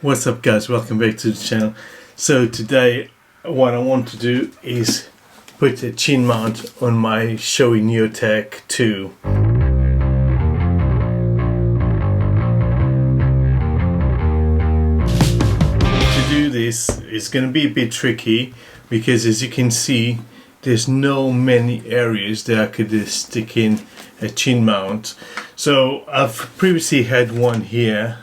What's up guys, welcome back to the channel. So today what I want to do is put a chin mount on my Shoei Neotech 2. To do this is going to be a bit tricky because, as you can see, there's no many areas that I could stick in a chin mount. So I've previously had one here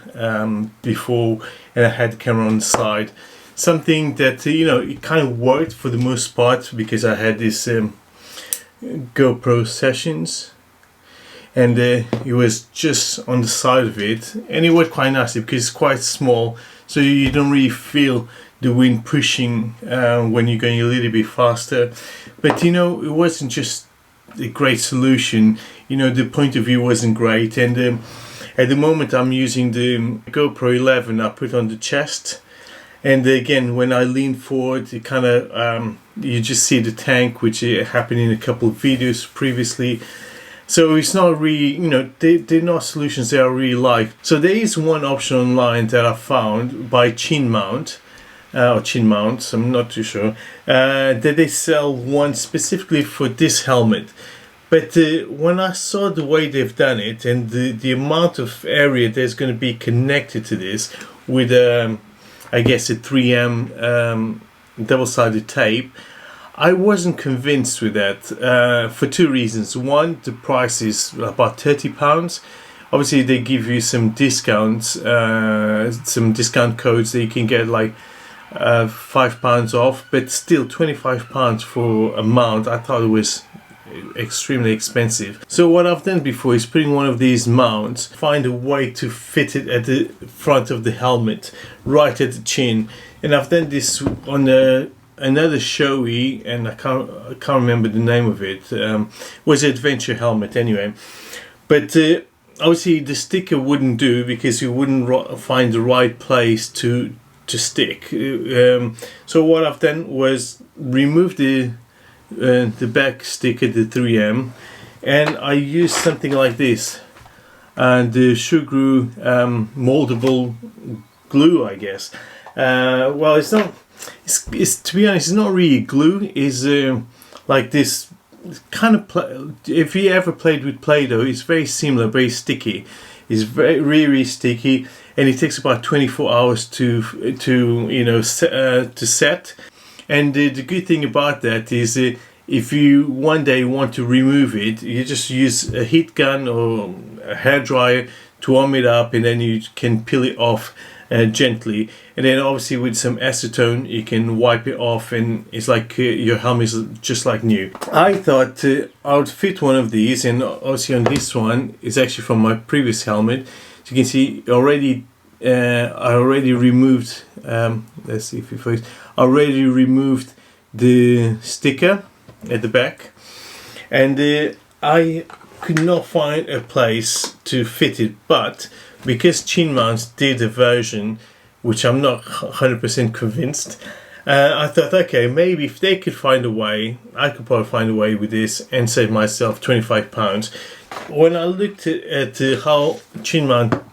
before, and I had the camera on the side. Something that, you know, it kind of worked for the most part because I had this GoPro sessions, and it was just on the side of it, and it worked quite nicely because it's quite small, so you don't really feel the wind pushing when you're going a little bit faster. But you know, it wasn't just a great solution, you know, the point of view wasn't great, and at the moment I'm using the GoPro 11 I put on the chest, and again when I lean forward it kind of you just see the tank, which happened in a couple of videos previously. So it's not really, you know, they're not solutions that I really like. So there is one option online that I found by Chin Mount, or Chin Mounts, I'm not too sure, that they sell one specifically for this helmet. But when I saw the way they've done it and the amount of area that's going to be connected to this with I guess a 3M double-sided tape, I wasn't convinced with that for two reasons. One, the price is about £30. Obviously they give you some discounts, some discount codes that you can get, like £5 off, but still £25 for a mount. I thought it was extremely expensive. So what I've done before is putting one of these mounts, find a way to fit it at the front of the helmet, right at the chin. And I've done this on another Shoei, and I can't remember the name of it. Was an adventure helmet anyway. But obviously the sticker wouldn't do because you wouldn't find the right place to stick. So what I've done was remove the back sticker, the 3M, and I used something like this, and the Sugru moldable glue, I guess. Well, it's not. It's to be honest, it's not really glue. It's like this kind of. If you ever played with Play-Doh, it's very similar, very sticky. It's really sticky, and it takes about 24 hours to you know to set. And the good thing about that is if you one day want to remove it, you just use a heat gun or a hairdryer to warm it up, and then you can peel it off gently. And then obviously with some acetone you can wipe it off, and it's like your helmet is just like new. I thought I would fit one of these, and obviously on this one is actually from my previous helmet. So you can see already I already removed, let's see if you focus, I already removed the sticker at the back, and I could not find a place to fit it. But because Chin Mounts did a version which I'm not 100% convinced, I thought, okay, maybe if they could find a way, I could probably find a way with this and save myself £25. When I looked at how Chin Mount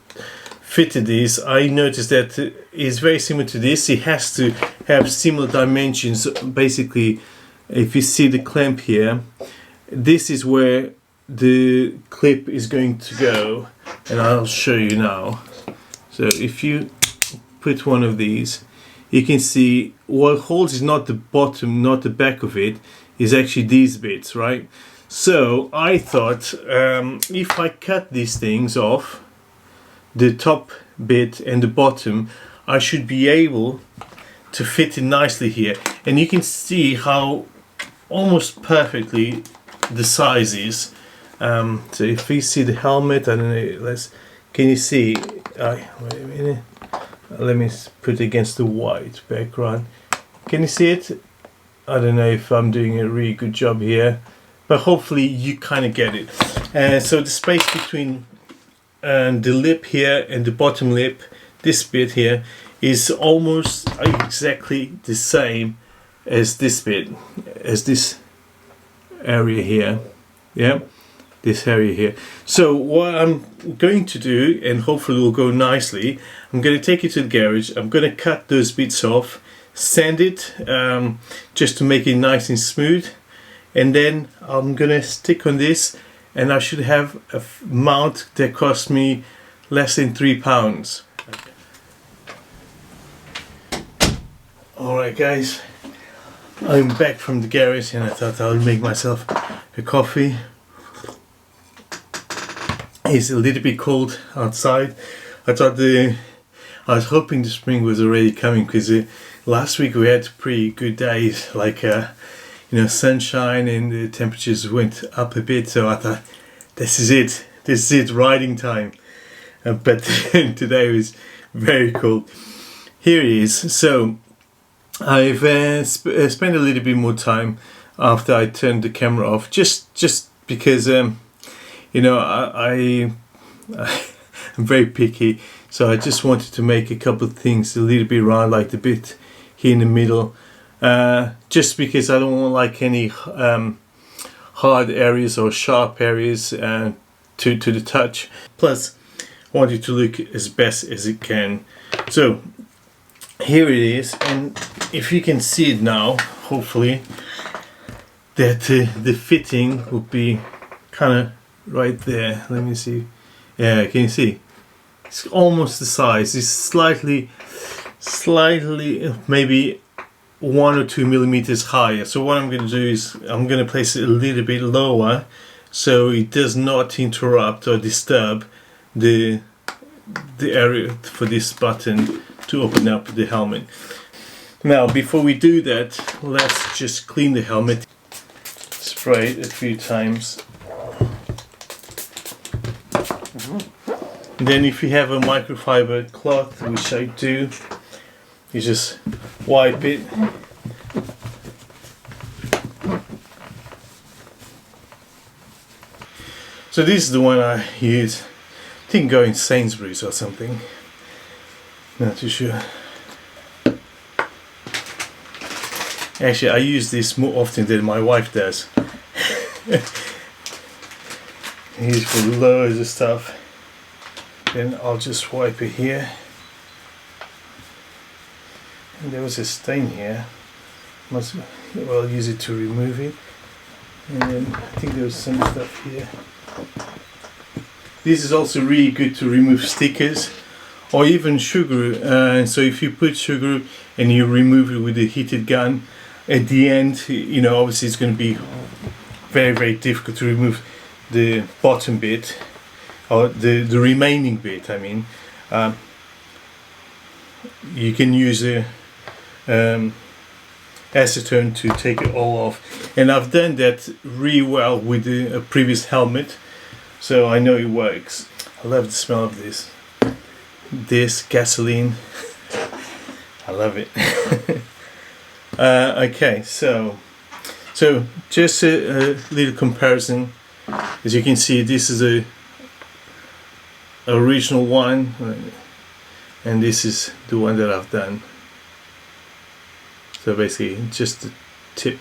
fitted this, I noticed that it's very similar to this. It has to have similar dimensions. Basically, if you see the clamp here, this is where the clip is going to go, and I'll show you now. So if you put one of these, you can see what holds is not the bottom, not the back of it, is actually these bits, right? So I thought if I cut these things off, the top bit and the bottom, I should be able to fit it nicely here. And you can see how almost perfectly the size is. So if you see the helmet, I don't know, can you see, wait a minute, let me put it against the white background. Can you see it? I don't know if I'm doing a really good job here, but hopefully you kind of get it. So the space between the lip here and the bottom lip, this bit here, is almost exactly the same as this bit, as this area here. Yeah, this area here. So what I'm going to do, and hopefully it will go nicely, I'm going to take it to the garage. I'm going to cut those bits off, sand it just to make it nice and smooth, and then I'm going to stick on this, and I should have a mount that cost me less than £3. Alright guys, I'm back from the garage and I thought I would make myself a coffee. It's a little bit cold outside. I was hoping the spring was already coming, because last week we had pretty good days, like sunshine, and the temperatures went up a bit, so I thought this is it, riding time. But today was very cold. Here it is. So I've spent a little bit more time after I turned the camera off, just because I'm very picky, so I just wanted to make a couple of things a little bit round, like the bit here in the middle, just because I don't want like any hard areas or sharp areas to the touch. Plus I want it to look as best as it can. So here it is, and if you can see it now, hopefully, that the fitting will be kind of right there. Let me see. Yeah, can you see? It's almost the size. It's slightly, maybe 1 or 2 millimeters higher. So what I'm going to do is I'm going to place it a little bit lower, so it does not interrupt or disturb the area for this button to open up the helmet. Now before we do that, let's just clean the helmet. Spray it a few times. And then if you have a microfiber cloth, which I do, you just wipe it. So this is the one I use. I think go in Sainsbury's or something. Not too sure. Actually, I use this more often than my wife does. Use for loads of stuff. Then I'll just wipe it here. And there was a stain here. I'll use it to remove it. And then I think there was some stuff here. This is also really good to remove stickers, or even Sugru. So if you put Sugru and you remove it with a heated gun, at the end, obviously it's going to be very, very difficult to remove the bottom bit, or the remaining bit. I mean, you can use acetone to take it all off, and I've done that really well with a previous helmet, so I know it works. I love the smell of this gasoline. I love it. Okay, so just a little comparison. As you can see, this is a original one, and this is the one that I've done. So basically just the tip.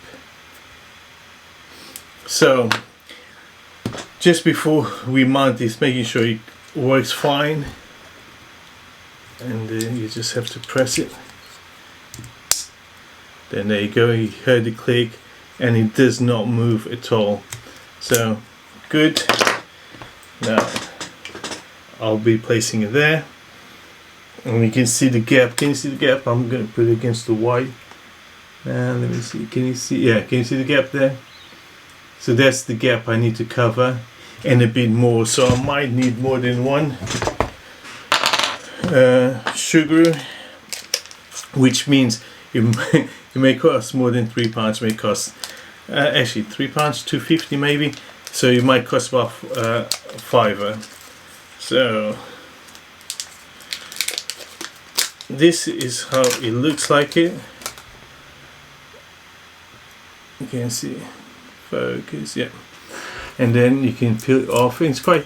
So just before we mount this, making sure it works fine, and you just have to press it. Then there you go, you heard the click, and it does not move at all. So good. Now I'll be placing it there, and you can see the gap. Can you see the gap? I'm going to put it against the white. Let me see. Can you see? Yeah, can you see the gap there? So that's the gap I need to cover, and a bit more. So I might need more than one Sugru, which means it may cost more than £3. May cost actually £3, £2.50 maybe. So it might cost about £5. So this is how it looks like it. You can see, focus, yeah, and then you can peel it off. It's quite,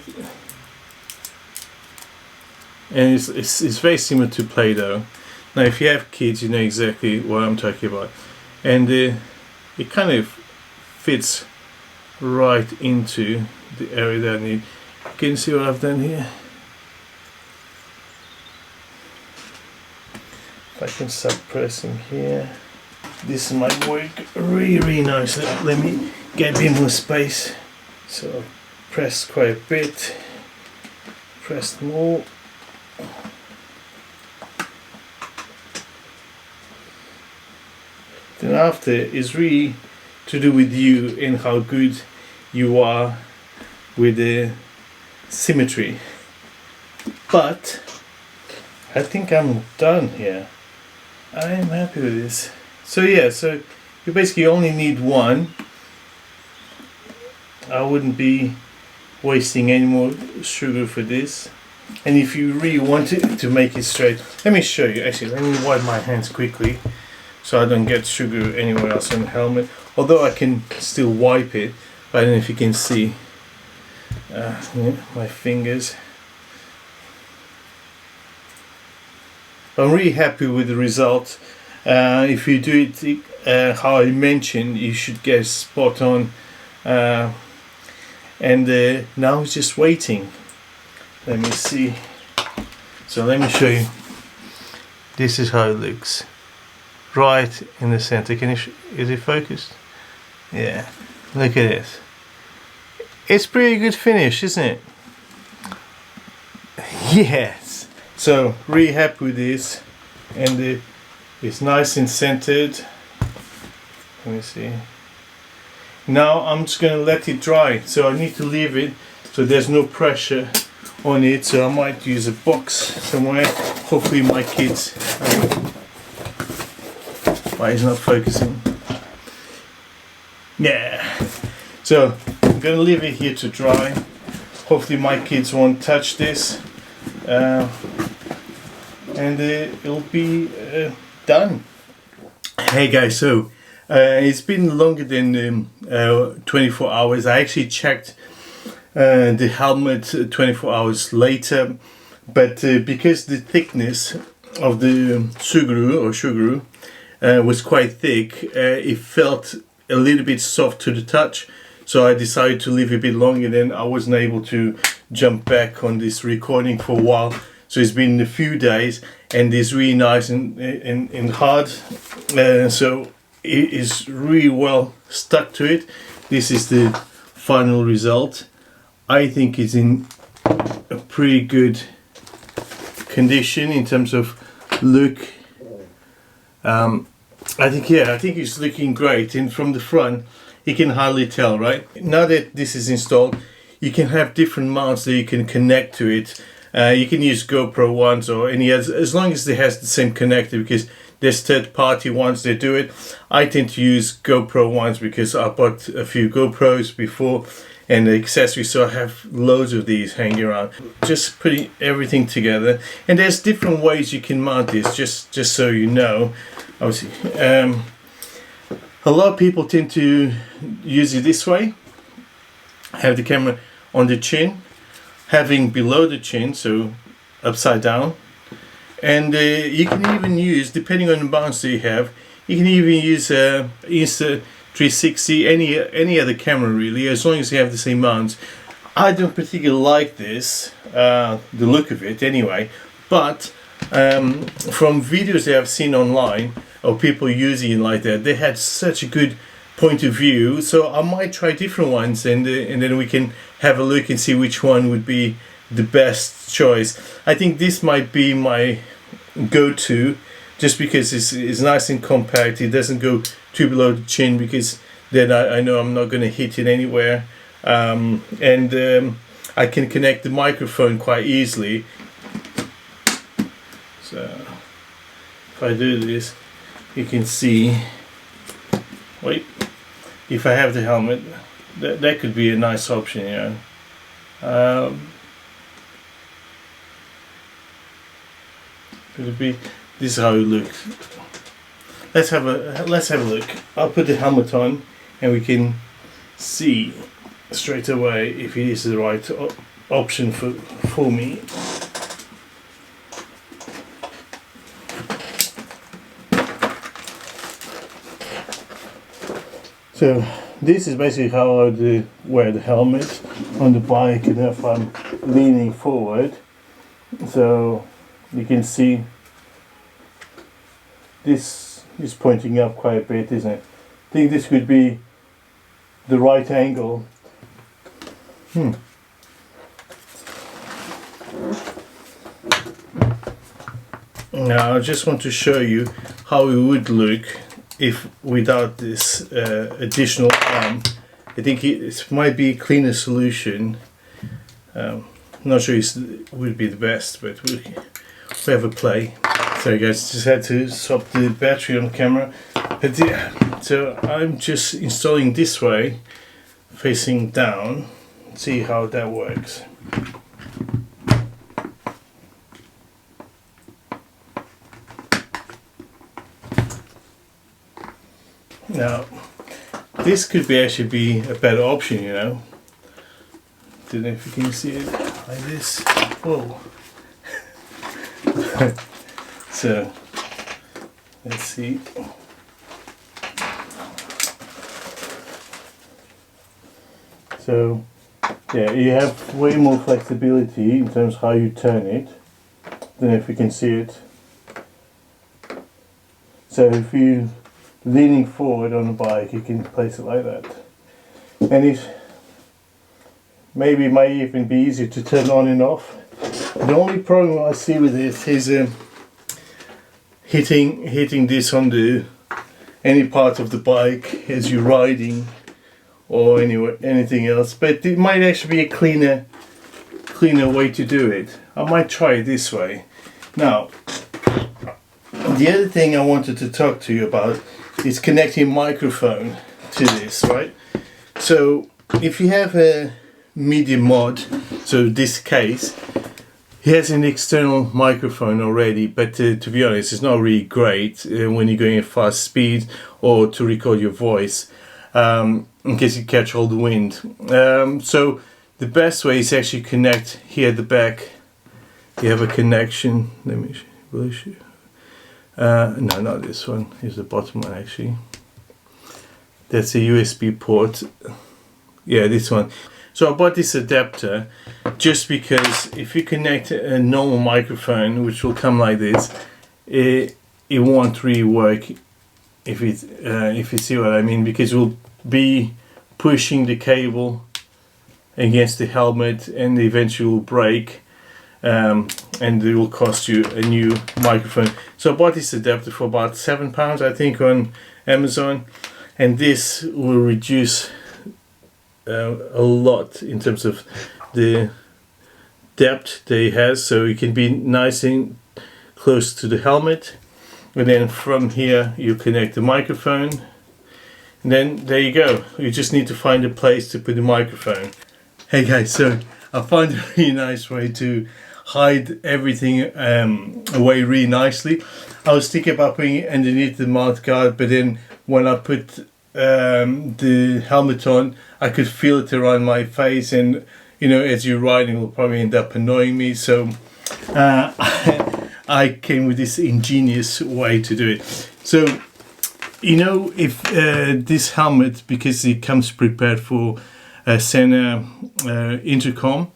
and it's very similar to Play-Doh. Now if you have kids, you know exactly what I'm talking about, and it kind of fits right into the area that I need. Can you see what I've done here? If I can start pressing here, this might work really nicely. Let me get a bit more space. So press quite a bit, press more. Then after is really to do with you and how good you are with the symmetry. But I think I'm done here. I am happy with this. So yeah, so you basically only need one. I wouldn't be wasting any more sugar for this. And if you really want to make it straight, let me show you. Actually, let me wipe my hands quickly so I don't get sugar anywhere else on the helmet. Although I can still wipe it, but I don't know if you can see yeah, my fingers. I'm really happy with the result. If you do it how I mentioned, you should get spot on. And now it's just waiting. Let me see. So let me show you. This is how it looks. Right in the center. Can you is it focused? Yeah. Look at it. It's pretty good finish, isn't it? Yes. So really happy with this, and it's nice and centered. Let me see. Now I'm just going to let it dry, so I need to leave it so there's no pressure on it. So I might use a box somewhere. Hopefully my kids. Why is not focusing? Yeah. So I'm going to leave it here to dry. Hopefully my kids won't touch this, and it'll be done. Hey guys, so it's been longer than 24 hours. I actually checked the helmet 24 hours later, but because the thickness of the Sugru was quite thick, it felt a little bit soft to the touch. So I decided to leave a bit longer. Then I wasn't able to jump back on this recording for a while. So it's been a few days, and it's really nice and hard. So it is really well stuck to it. This is the final result. I think it's in a pretty good condition in terms of look. I think it's looking great, and from the front you can hardly tell, right? Now that this is installed, you can have different mounts that you can connect to it. You can use GoPro ones or any others, as long as it has the same connector, because there's third-party ones that do it. I tend to use GoPro ones because I bought a few GoPros before and the accessories, so I have loads of these hanging around. Just putting everything together, and there's different ways you can mount this, just so you know. Obviously, a lot of people tend to use it this way, have the camera on the chin, having below the chin, so upside down. And you can even use, depending on the mounts that you have, you can even use Insta360, any other camera really, as long as you have the same mounts. I don't particularly like this, the look of it anyway, but from videos that I've seen online of people using it like that, they had such a good point of view. So I might try different ones, and then we can have a look and see which one would be the best choice. I think this might be my go-to, just because it's nice and compact. It doesn't go too below the chin, because then I know I'm not going to hit it anywhere, and I can connect the microphone quite easily. So if I do this, you can see, wait, if I have the helmet, that could be a nice option, you know. This is how it looks. Let's have a look. I'll put the helmet on, and we can see straight away if it is the right option for me. So this is basically how I would wear the helmet. on the bike, and if I'm leaning forward, so you can see this is pointing up quite a bit, isn't it? I think this could be the right angle. Now I just want to show you how it would look if without this additional arm. I think it might be a cleaner solution. Not sure it would be the best, but we'll have a play. Sorry guys, just had to swap the battery on the camera. But yeah, so I'm just installing this way, facing down. See how that works. Now, this could be actually be a better option, you know. Don't know if you can see it like this. Whoa. So, let's see. So, yeah, you have way more flexibility in terms of how you turn it. Don't know if you can see it. So if you leaning forward on the bike, you can place it like that. And it maybe might even be easier to turn on and off. The only problem I see with this is hitting this on any part of the bike as you're riding or anything else. But it might actually be a cleaner way to do it. I might try it this way. Now, the other thing I wanted to talk to you about is connecting microphone to this, right? So if you have a medium mod, so this case, it has an external microphone already, but to be honest, it's not really great when you're going at fast speed or to record your voice, in case you catch all the wind. So the best way is actually connect here at the back. You have a connection. Let me show you. No, not this one. Here's the bottom one actually. That's a USB port. Yeah, this one. So I bought this adapter just because if you connect a normal microphone, which will come like this, it won't really work. If you see what I mean, because we'll be pushing the cable against the helmet and eventually will break. And it will cost you a new microphone. So I bought this adapter for about £7 I think on Amazon, and this will reduce a lot in terms of the depth that it has, so it can be nice and close to the helmet, and then from here you connect the microphone, and then there you go. You just need to find a place to put the microphone. Hey guys, so I found a really nice way to hide everything away really nicely. I was thinking about putting it underneath the mouth guard, but then when I put the helmet on, I could feel it around my face, and you know, as you're riding, it will probably end up annoying me. So I came with this ingenious way to do it. So you know, if this helmet, because it comes prepared for Sena intercom,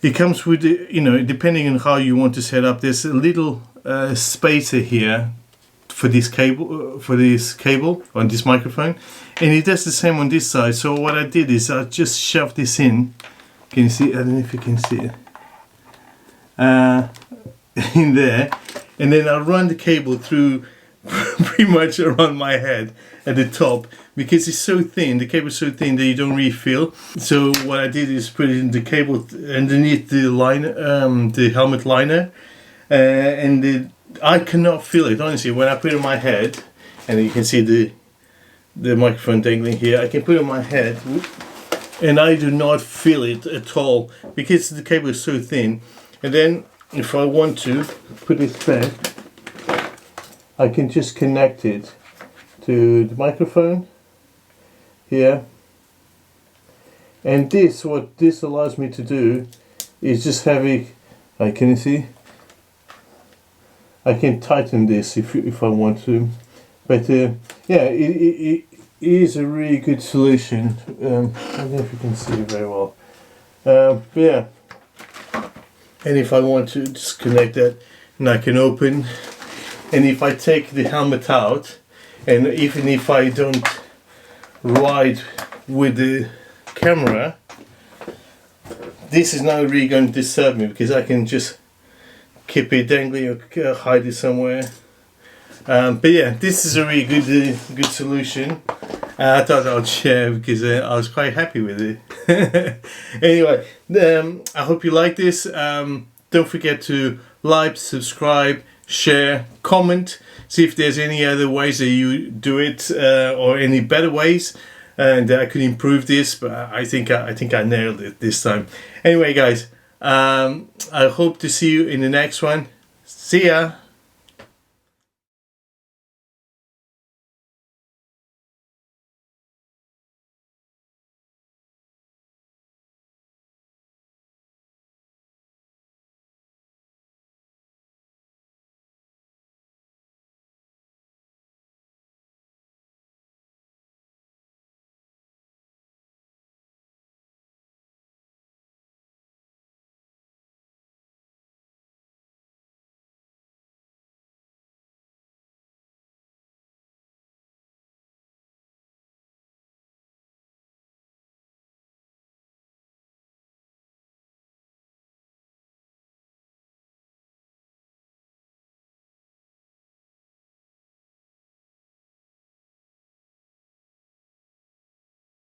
it comes with, you know, depending on how you want to set up, there's a little spacer here for this cable on this microphone, and it does the same on this side. So what I did is I just shoved this in. Can you see? I don't know if you can see it. In there, and then I run the cable through pretty much around my head at the top, because it's so thin, the cable is so thin that you don't really feel. So what I did is put it in the cable underneath the liner, the helmet liner, and I cannot feel it, honestly. When I put it on my head, and you can see the microphone dangling here, I can put it on my head and I do not feel it at all, because the cable is so thin. And then if I want to put it back, I can just connect it to the microphone here, and what this allows me to do is just have it, can you see? I can tighten this if I want to, but yeah, it is a really good solution. I don't know if you can see it very well. Yeah, and if I want to disconnect that, and I can open, and if I take the helmet out, and even if I don't ride with the camera, this is not really going to disturb me because I can just keep it dangling or hide it somewhere. But yeah, this is a really good solution. I thought I'd share because I was quite happy with it. Anyway, I hope you like this. Don't forget to like, subscribe, share, comment. See if there's any other ways that you do it or any better ways, and I could improve this. But I think I nailed it this time. Anyway, guys, I hope to see you in the next one. See ya.